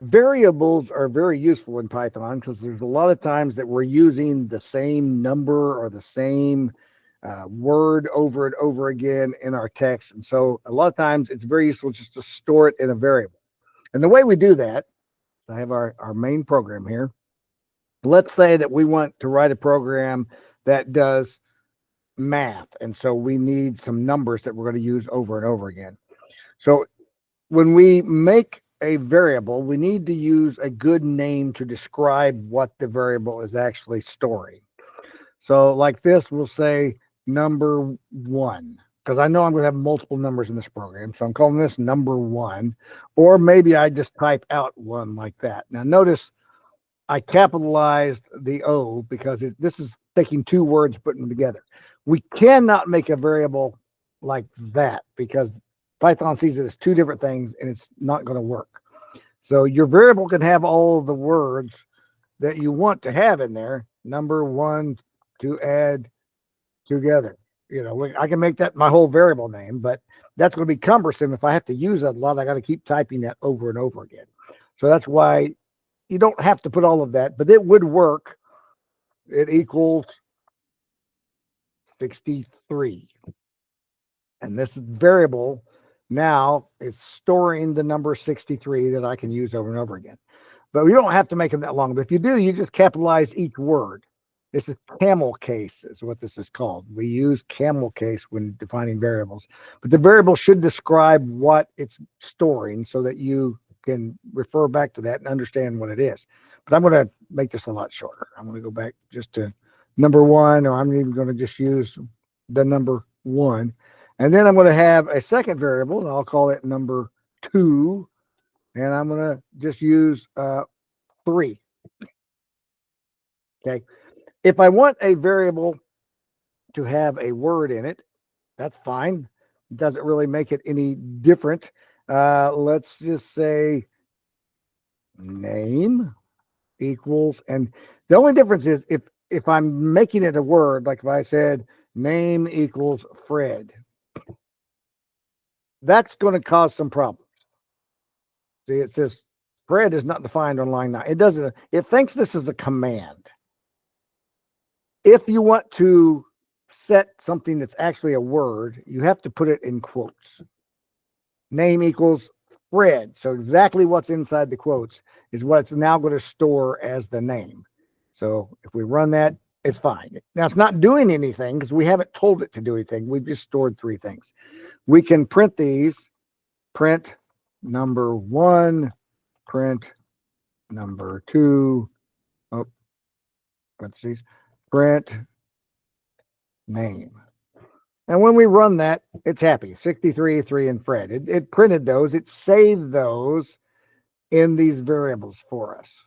Variables are very useful in Python because there's a lot of times that we're using the same number or the same word over and over again in our text. And so a lot of times it's very useful just to store it in a variable. And the way we do that, so I have our main program here. Let's say that we want to write a program that does math. And so we need some numbers that we're going to use over and over again. So when we make a variable, we need to use a good name to describe what the variable is actually storing. So like this, we'll say number one, because I know I'm going to have multiple numbers in this program. So I'm calling this number one, or maybe I just type out one like that. Now notice I capitalized the O because this is taking two words, putting them together. We cannot make a variable like that because Python sees it as two different things and it's not going to work. So your variable can have all the words that you want to have in there, number one, to add together. You know, I can make that my whole variable name, but that's going to be cumbersome. If I have to use that a lot, I got to keep typing that over and over again. So that's why you don't have to put all of that, but it would work. It equals 63. And this variable now is storing the number 63 that I can use over and over again. But we don't have to make them that long. But if you do, you just capitalize each word. This is camel case is what this is called. We use camel case when defining variables. But the variable should describe what it's storing so that you can refer back to that and understand what it is. But I'm going to make this a lot shorter. I'm going to go back just to number one, or I'm even going to just use the number one. And then I'm going to have a second variable, and I'll call it number two. And I'm going to just use 3. Okay. If I want a variable to have a word in it, that's fine. It doesn't really make it any different. Let's just say name equals, and the only difference is if I'm making it a word, like if I said name equals Fred, that's going to cause some problems. See, it says Fred is not defined on line 9. It doesn't, it thinks this is a command. If you want to set something that's actually a word, you have to put it in quotes. Name equals Fred. So exactly what's inside the quotes is what it's now going to store as the name. So if we run that, it's fine. Now it's not doing anything because we haven't told it to do anything. We've just stored 3 things. We can print these, print number 1, print number 2, oh, parentheses, print name. And when we run that, it's happy. 63, 3, and Fred. It printed those. It saved those in these variables for us.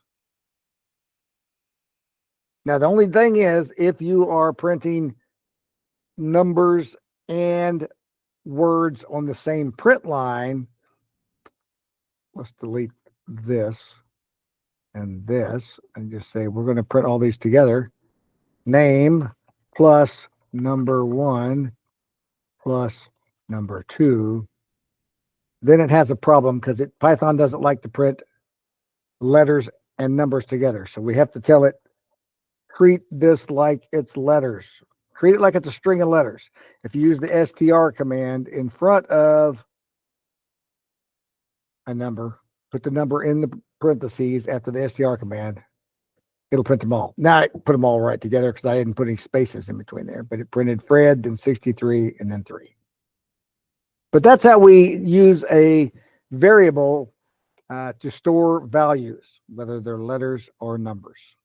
Now, the only thing is, if you are printing numbers and words on the same print line, let's delete this and this and just say we're going to print all these together. Name plus number 1 plus number 2. Then it has a problem because Python doesn't like to print letters and numbers together. So we have to tell it, treat this like it's letters. Treat it like it's a string of letters. If you use the str command in front of a number, put the number in the parentheses after the str command, it'll print them all. Now I put them all right together because I didn't put any spaces in between there, but it printed Fred, then 63, and then 3. But that's how we use a variable to store values, whether they're letters or numbers.